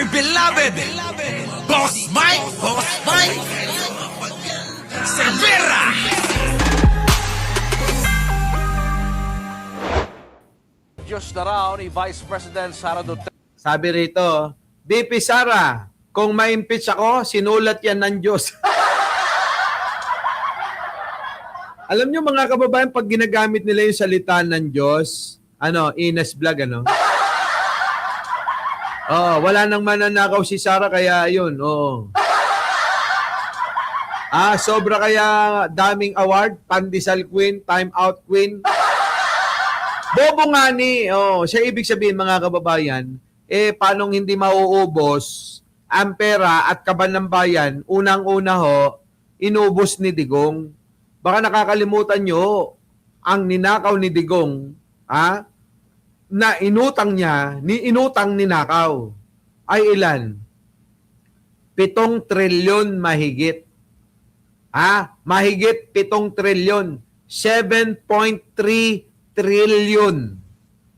dear beloved, Boss Mike, Cervera. Diyos na raw ni Vice President Sara Duterte. Sabi rito, BP Sara, kung ma-impeach ako, sinulat yan ng Diyos. Alam nyo mga kababayan, pag ginagamit nila yung salita ng Diyos, Ines Vlog, Oh, wala nang mananakaw si Sara, kaya yun, oo. Sobra kaya daming award, Pandesal Queen, Time Out Queen. Bobo nga ni, siya ibig sabihin mga kababayan, paanong hindi mauubos ang pera at kaban ng bayan, unang-una ho, inubos ni Digong. Baka nakakalimutan nyo, ang ninakaw ni Digong, na inutang niya, inutang ninakaw, ay ilan? 7 trilyon mahigit. Mahigit 7 trilyon. 7.3 trilyon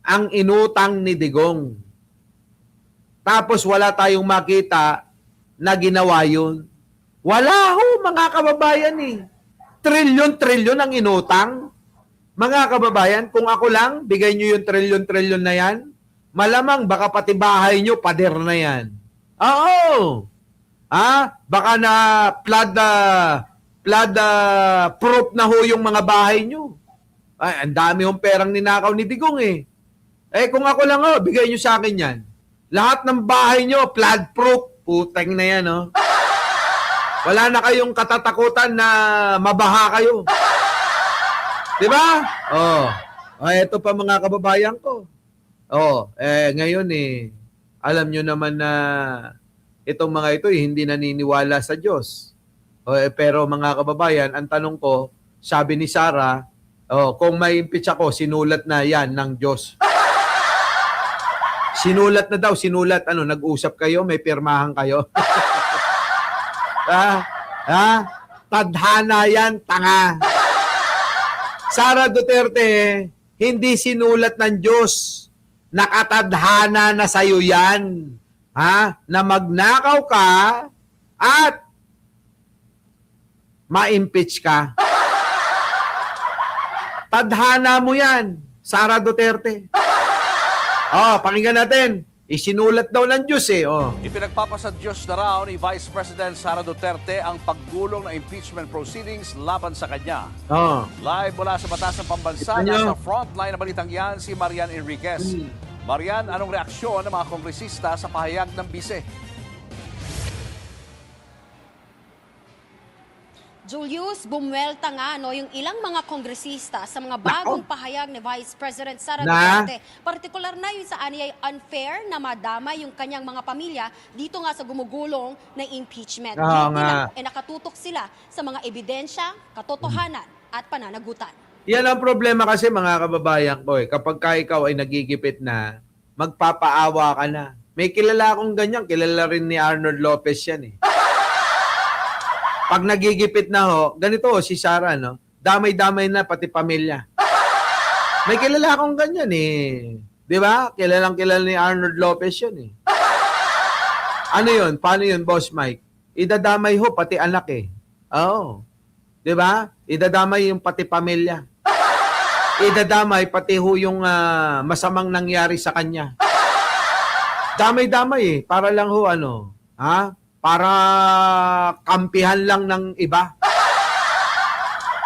ang inutang ni Digong. Tapos wala tayong makita na ginawa yun. Wala ho, mga kababayan Trilyon ang inutang. Mga kababayan, kung ako lang, bigay nyo yung trilyon na yan, malamang baka pati bahay nyo, pader na yan. Oo. Baka na flood proof na ho yung mga bahay nyo. Ay, ang dami hong perang ninakaw ni Digong kung ako lang bigay nyo sa akin yan. Lahat ng bahay nyo, flood proof. Putang na yan, Wala na kayong katatakutan na mabaha kayo. Diba? Ito pa mga kababayan ko. Ngayon alam nyo naman na itong mga ito hindi naniniwala sa Diyos. Pero mga kababayan, ang tanong ko, sabi ni Sara, kung may impeach ako, sinulat na yan ng Diyos. Sinulat na daw, nag-usap kayo, may pirmahan kayo. Tadhana yan, tanga. Sara Duterte, hindi sinulat ng Diyos. Nakatadhana na sa'yo yan. Na magnakaw ka at ma-impeach ka. Tadhana mo yan, Sara Duterte. Pakinggan natin. Isinulat daw ng Diyos Ipinagpapasa Diyos na raw ni Vice President Sara Duterte ang paggulong ng impeachment proceedings laban sa kanya. Live mula sa Batasang Pambansa, nasa frontline na balitang yan si Marian Enriquez. Marian, anong reaksyon ng mga kongresista sa pahayag ng bise? Julius, bumwelta nga yung ilang mga kongresista sa mga bagong pahayag ni Vice President Sara Duterte. Partikular na yung sa aniyay unfair na madama yung kanyang mga pamilya dito nga sa gumugulong na impeachment. Nakatutok sila sa mga ebidensya, katotohanan at pananagutan. Yan ang problema kasi mga kababayan ko kapag ikaw ay nagigipit na, magpapaawa ka na. May kilala akong ganyan, kilala rin ni Arnold Lopez yan Pag nagigipit na ganito si Sara, damay-damay na pati pamilya. May kilala akong ganyan Di ba? Kilalang-kilala ni Arnold Lopez yun Ano yun? Paano yun, Boss Mike? Idadamay pati anak Oo. Di ba? Idadamay yung pati pamilya. Idadamay pati yung masamang nangyari sa kanya. Damay-damay Para lang para kampihan lang ng iba.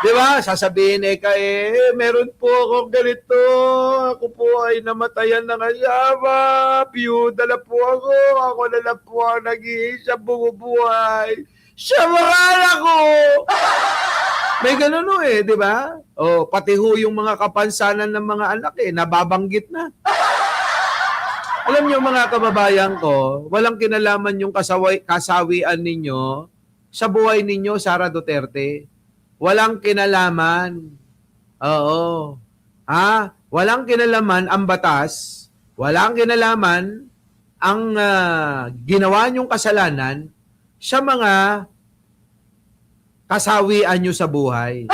Di ba? Sasabihin meron po akong ganito. Ako po ay namatayan ng asawa. Piyuda na po ako. Ako na lang po ang nag-iisa bumubuhay. Siya mahal ako! May ganun di ba? Pati yung mga kapansanan ng mga anak nababanggit na. Alam niyo mga kababayan ko, walang kinalaman yung kasawian ninyo sa buhay ninyo, Sara Duterte. Walang kinalaman. Oo. Walang kinalaman ang batas. Walang kinalaman ang ginawa niyong kasalanan sa mga kasawian niyo sa buhay.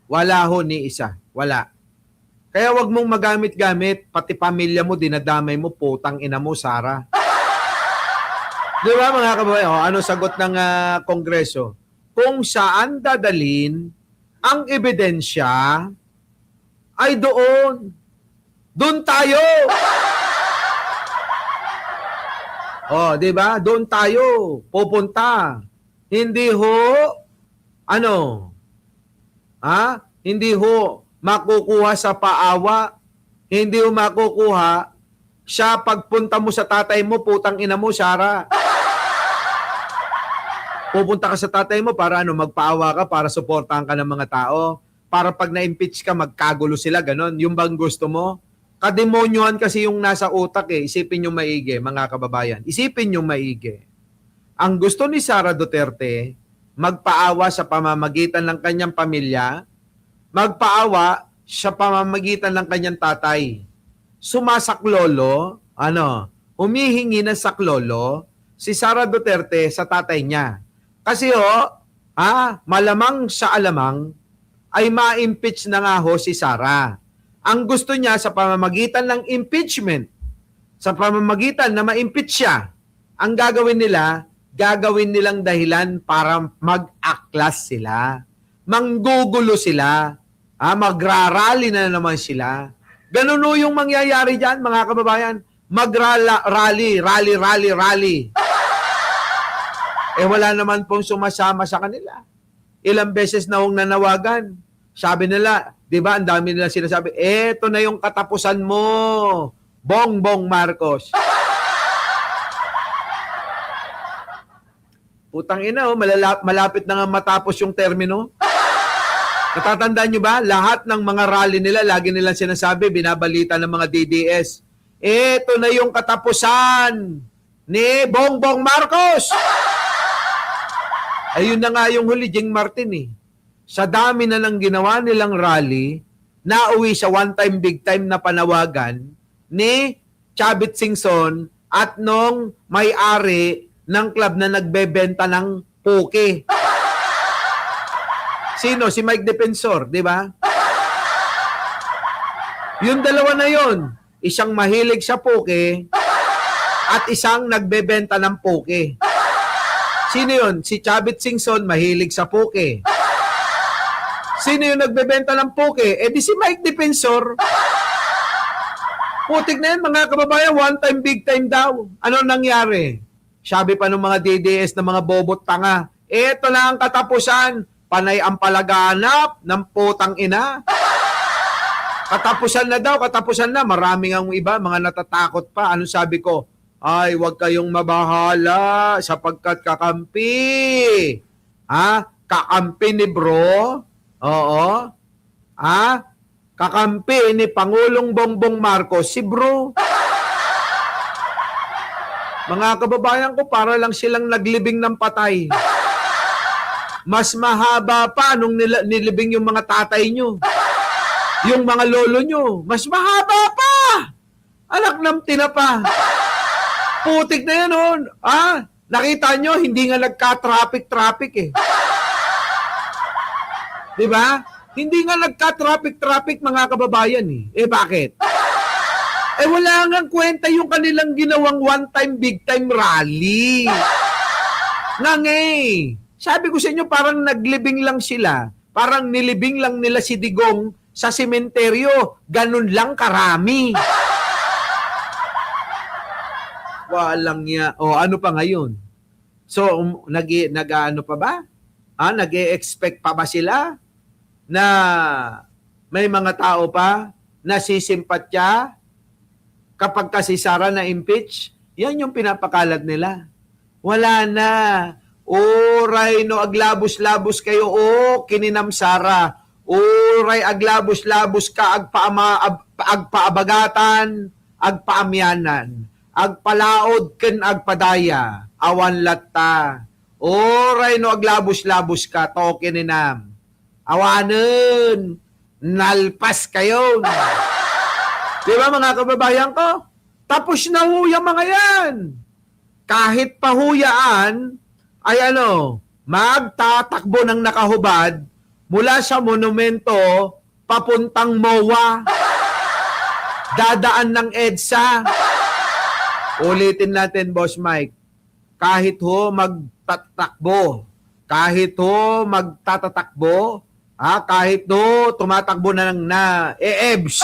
Wala ho ni isa. Wala. Kaya wag mong magamit-gamit, pati pamilya mo, dinadamay mo, putang ina mo, Sara. Di ba mga kababayan? Ano sagot ng Kongreso? Kung saan dadalin ang ebidensya ay doon. Doon tayo. Di ba? Doon tayo pupunta. Hindi ho hindi ho makukuha sa paawa. Hindi ho makukuha siya pagpunta mo sa tatay mo, putang ina mo, Sara. Pupunta ka sa tatay mo para magpaawa ka, para suportahan ka ng mga tao. Para pag na-impeach ka, magkagulo sila, ganon. Yung bang gusto mo? Kademonyohan kasi yung nasa utak eh. Isipin nyo maigi, mga kababayan. Isipin nyo maigi. Ang gusto ni Sara Duterte, magpaawa sa pamamagitan ng kanyang pamilya, magpaawa sa pamamagitan ng kanyang tatay. Sumasaklolo, humihingi ng saklolo si Sara Duterte sa tatay niya. Kasi malamang sa alamang ay ma-impeach na nga ho si Sara. Ang gusto niya sa pamamagitan ng impeachment, sa pamamagitan na ma-impeach siya, ang gagawin nilang dahilan para mag-aklas sila. Manggugulo sila. Magrarally na naman sila. Ganun o yung mangyayari dyan, mga kababayan. Rally. Wala naman pong sumasama sa kanila. Ilang beses na hong nanawagan. Sabi nila, di ba, ang dami nila sinasabi, eto na yung katapusan mo, Bongbong Marcos. Putang ina, malapit na nga matapos yung termino. Natatandaan nyo ba? Lahat ng mga rally nila, lagi nilang sinasabi, binabalita ng mga DDS, eto na yung katapusan ni Bongbong Marcos. Ayun na nga yung huli, Jing Martin eh. Sa dami na ng ginawa nilang rally, nauwi sa one-time, big-time na panawagan ni Chavit Singson at nung may-ari ng club na nagbebenta ng poke. Sino? Si Mike Defensor, di ba? Yung dalawa na yon, isang mahilig sa poke at isang nagbebenta ng poke. Sino yun? Si Chavit Singson, mahilig sa poke. Sino yung nagbebenta ng poke? Di si Mike Defensor. Putik na yan, mga kababayan, one time, big time daw. Ano nangyari? Sabi pa ng mga DDS na mga bobot tanga, eto na ang katapusan, panay ang palaganap ng putang ina. Katapusan na daw, katapusan na. Maraming ang iba, mga natatakot pa. Ano sabi ko? Ay, huwag kayong mabahala sapagkat kakampi. Kakampi ni bro. Oo. Kakampi ni Pangulong Bongbong Marcos, si bro. Mga kababayan ko, para lang silang naglibing ng patay. Mas mahaba pa nung nilibing yung mga tatay nyo. Yung mga lolo nyo. Mas mahaba pa. Anak ng tinapa. Putik na yan, oh. Nakita nyo, hindi nga nagka-traffic eh. Di ba? Hindi nga nagka-traffic mga kababayan eh. Bakit? Wala nga kwenta yung kanilang ginawang one-time, big-time rally. Sabi ko sa inyo, parang naglibing lang sila. Parang nilibing lang nila si Digong sa sementeryo. Ganun lang karami. Walang niya. Ano pa ngayon? So, nag-ano pa ba? Nag-e-expect pa ba sila na may mga tao pa na sisimpatya kapag kasi Sara na impeach? Yan yung pinapakalat nila. Wala na. Oray no aglabos-labos kayo. Kininam Sara. Oray aglabos-labos ka agpaabagatan, agpaamyanan. Agpalaod ken agpadaya, awan latta. Oray no aglabos-labos ka, toke ninam. Awanen, nalpas kayo. Di ba mga kababayan ko? Tapos na huya mga yan. Kahit pahuyaan, ay magtatakbo ng nakahubad mula sa monumento papuntang MOA. dadaan ng EDSA. Ulitin natin, Boss Mike. Kahit ho magtatakbo, kahit ho magtatatakbo, kahit ho tumatakbo na EBS,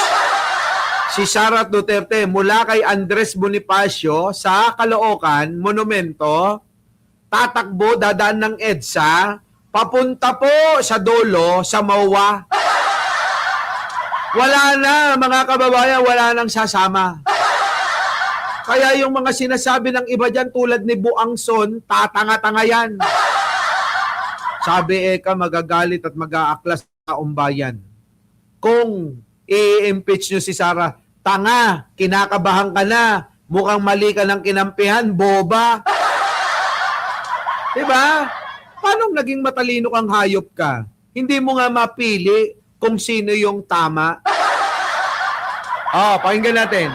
si Sara Duterte mula kay Andres Bonifacio sa Caloocan, Monumento, tatakbo, dadaan ng EDSA, papunta po sa dulo, sa MOA. Wala na, mga kababayan, wala nang sasama. Kaya yung mga sinasabi ng iba dyan tulad ni Buangson, tatanga-tanga yan. Sabi Eka, magagalit at mag-aaklas sa umbayan. Kung i-impeach nyo si Sara, tanga, kinakabahan ka na, mukhang mali ka ng kinampihan, boba. Diba? Paano naging matalino kang hayop ka? Hindi mo nga mapili kung sino yung tama. Pakinggan natin.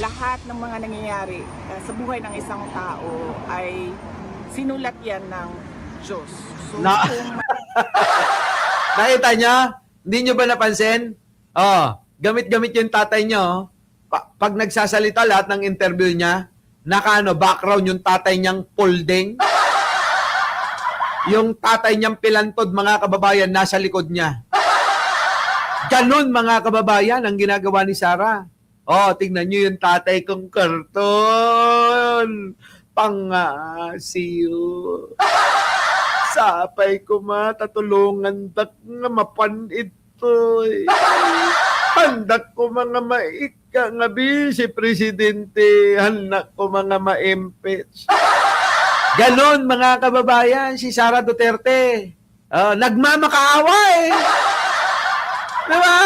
Lahat ng mga nangyayari sa buhay ng isang tao ay sinulat yan ng Diyos. So, Nakita niya? Hindi niyo ba napansin? Gamit-gamit yung tatay niyo. Pag nagsasalita lahat ng interview niya, background yung tatay niyang folding. Yung tatay niyang pilantod, mga kababayan, nasa likod niya. Ganon, mga kababayan, ang ginagawa ni Sara. Tingnan niyo yung tatay kong karton. Pangasiyo. Sapay ko matatulungan dak nga mapan ito'y. Pandak ko mga maika nga vice-presidente. Hanak ko mga ma-impeach. Ganon, mga kababayan, si Sara Duterte. Nagmamakaawa eh. Diba?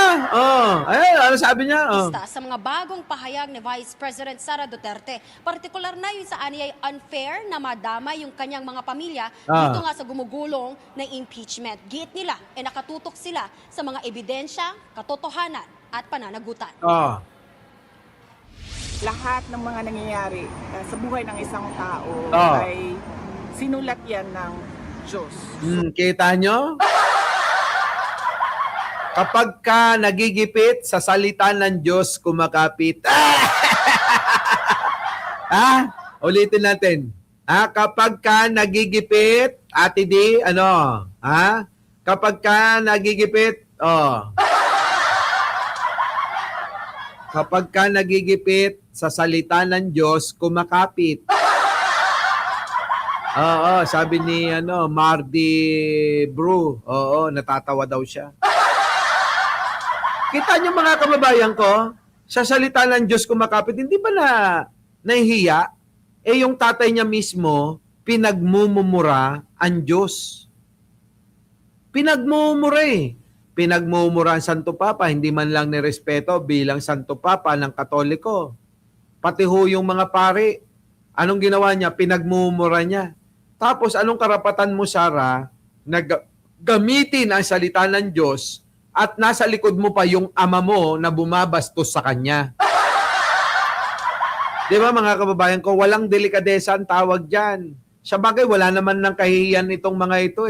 Ano sabi niya? Sa mga bagong pahayag ni Vice President Sara Duterte, partikular na yun sa aniyay unfair na madama yung kanyang mga pamilya dito nga sa gumugulong na impeachment. Giit nila, nakatutok sila sa mga ebidensya, katotohanan at pananagutan. lahat ng mga nangyayari sa buhay ng isang tao ay sinulat yan ng Diyos. Kita nyo? Kapag ka nagigipit sa salita ng Diyos, kumakapit. Ulitin natin. Kapag ka nagigipit, Ate Di, Kapag ka nagigipit, Kapag ka nagigipit sa salita ng Diyos, kumakapit. Sabi ni Mardi Bru. Natatawa daw siya. Kita niyo mga kababayan ko, sa salita ng Diyos kumakapit, hindi ba nahihiya? Yung tatay niya mismo, pinagmumura ang Diyos. Pinagmumura Pinagmumura ang Santo Papa, hindi man lang nirespeto bilang Santo Papa ng Katoliko. Pati ho yung mga pari, anong ginawa niya? Pinagmumura niya. Tapos anong karapatan mo, Sara, na gamitin ang salita ng Diyos at nasa likod mo pa yung ama mo na bumabastos sa kanya? Di ba mga kababayan ko, walang delikadesa ang tawag dyan. Sa bagay, wala naman ng kahihiyan itong mga ito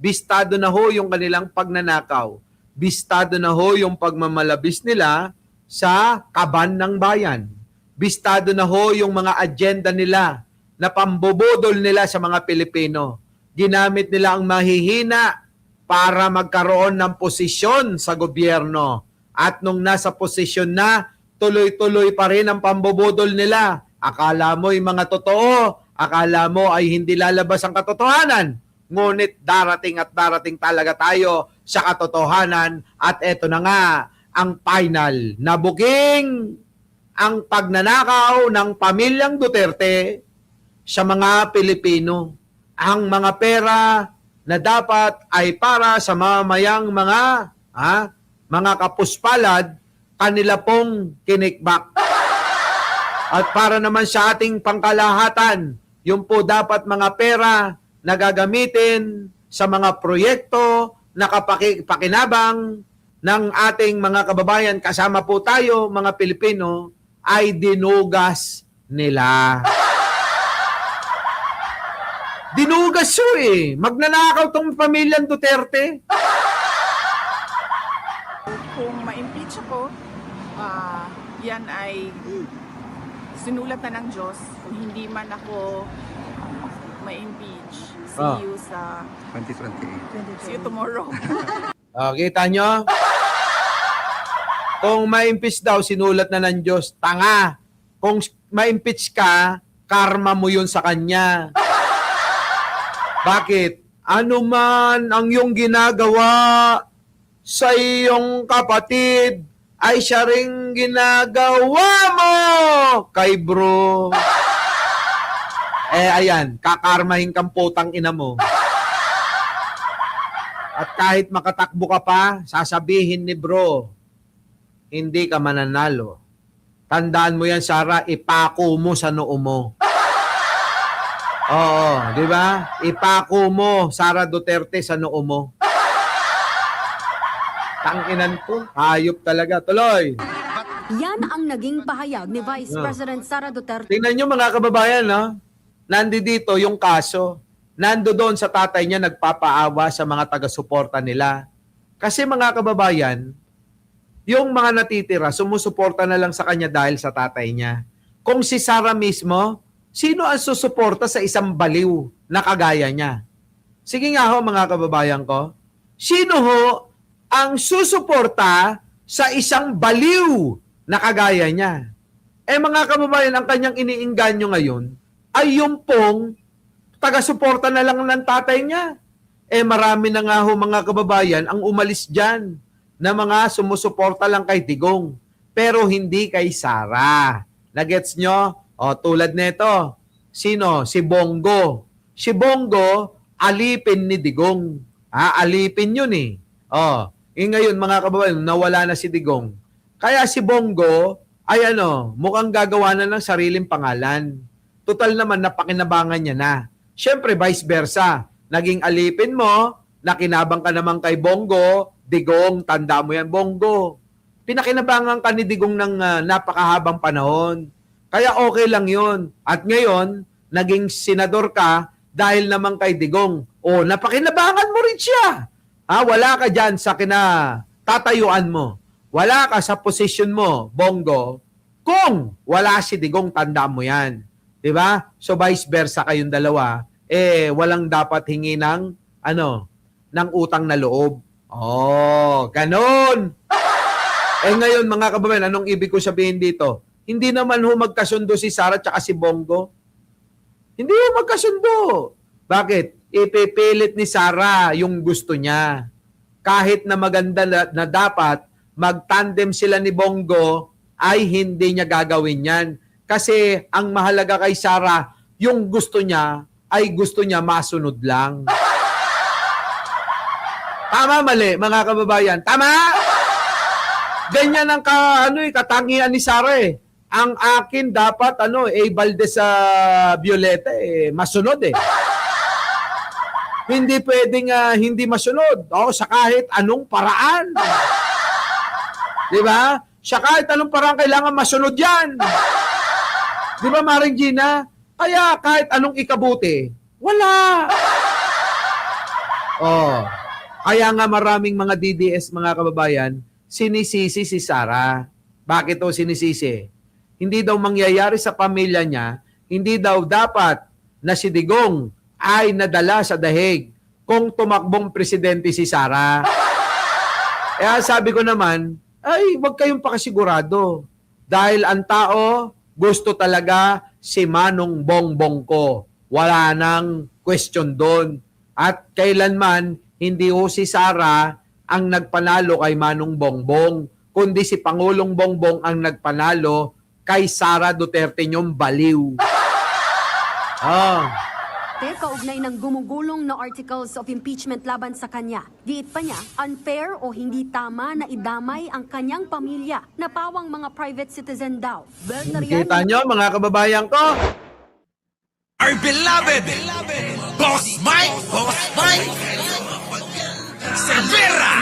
Bistado na ho yung kanilang pagnanakaw. Bistado na ho yung pagmamalabis nila sa kaban ng bayan. Bistado na ho yung mga agenda nila na pambobodol nila sa mga Pilipino. Ginamit nila ang mahihina para magkaroon ng posisyon sa gobyerno. At nung nasa posisyon na, tuloy-tuloy pa rin ang pambobodol nila. Akala mo yung mga totoo, akala mo ay hindi lalabas ang katotohanan. Ngunit darating at darating talaga tayo sa katotohanan at eto na nga ang final na booking ang pagnanakaw ng pamilyang Duterte sa mga Pilipino. Ang mga pera na dapat ay para sa mamayang mga kapuspalad, kanila pong kinikbak. At para naman sa ating pangkalahatan, yung po dapat mga pera na gagamitin sa mga proyekto na pakinabang ng ating mga kababayan, kasama po tayo, mga Pilipino, ay dinugas nila. Dinugas magnanakaw tong pamilyang Duterte. Kung ma-impeach ako, yan ay sinulat na ng Diyos. Kung hindi man ako ma-impeach, see you sa 2028. see you tomorrow. Kita nyo? Kung ma-impeach daw, sinulat na ng Diyos, tanga. Kung ma-impeach ka, karma mo yun sa Kanya. Bakit? Ano man ang iyong ginagawa sa iyong kapatid, ay siya ring ginagawa mo kay bro. Ayan, kakarmahin kang putang ina mo. At kahit makatakbo ka pa, sasabihin ni bro, hindi ka mananalo. Tandaan mo yan, Sarah, ipako mo sa noo mo. Oo, di ba? Ipako mo, Sara Duterte, sa noo mo. Tanginan po, hayop talaga. Tuloy. Yan ang naging pahayag ni Vice President Sara Duterte. Tingnan nyo mga kababayan, no? Nandito yung kaso. Nando doon sa tatay niya nagpapaawa sa mga taga-suporta nila. Kasi mga kababayan, yung mga natitira, sumusuporta na lang sa kanya dahil sa tatay niya. Kung si Sara mismo, sino ang susuporta sa isang baliw na kagaya niya? Sige nga ho mga kababayan ko, sino ho ang susuporta sa isang baliw na kagaya niya? Mga kababayan, ang kanyang iniingganyo ngayon ay yung pong taga-suporta na lang ng tatay niya. Marami na nga ho mga kababayan ang umalis dyan na mga sumusuporta lang kay Digong, pero hindi kay Sara. Nagets nyo? Tulad nito, sino? Si Bongo. Si Bongo, alipin ni Digong. Alipin yun eh. Ngayon mga kababayan, nawala na si Digong. Kaya si Bongo, ay mukhang gagawa na ng sariling pangalan. Total naman, napakinabangan niya na. Siyempre, vice versa. Naging alipin mo, nakinabang ka naman kay Bongo, Digong, tanda mo yan, Bongo. Pinakinabangan ka ni Digong ng napakahabang panahon. Kaya okay lang yun. At ngayon, naging senador ka dahil naman kay Digong. Napakinabangan mo rin siya. Wala ka dyan sa kinatatayuan mo. Wala ka sa posisyon mo, Bongo. Kung wala si Digong, tanda mo yan. Diba? So vice versa kayong dalawa, walang dapat hingi ng, ng utang na loob. Ganon. Ngayon mga kababayan, anong ibig ko sabihin dito? Hindi naman ho magkasundo si Sara at si Bongo. Hindi ho magkasundo. Bakit? Ipipilit ni Sara yung gusto niya. Kahit na maganda na dapat mag-tandem sila ni Bongo, ay hindi niya gagawin yan. Kasi ang mahalaga kay Sara, yung gusto niya, ay gusto niya masunod lang. Tama, mali, mga kababayan. Tama! Ganyan ang katangian ni Sara eh. Ang akin dapat, Valdez sa Violeta, masunod eh. Hindi pwedeng hindi masunod. Sa kahit anong paraan. Di ba? Sa kahit anong paraan, kailangan masunod yan. Di ba, Maring Gina? Kaya kahit anong ikabuti, wala. Kaya nga maraming mga DDS, mga kababayan, sinisisi si Sara. Bakit o sinisisi? Hindi daw mangyayari sa pamilya niya, hindi daw dapat na si Digong ay nadala sa dahig kung tumakbong presidente si Sara. Kaya sabi ko naman, ay huwag kayong pakasigurado. Dahil ang tao, gusto talaga si Manong Bongbong ko. Wala nang question doon. At kailanman, hindi ho si Sara ang nagpanalo kay Manong Bongbong, kundi si Pangulong Bongbong ang nagpanalo kay Sara Duterte nyong baliw. Kaugnay ng gumugulong na articles of impeachment laban sa kanya. Giit pa niya, unfair o hindi tama na idamay ang kanyang pamilya na pawang mga private citizen daw. Kita nyo, mga kababayan ko? Our beloved Boss Mike Cervera.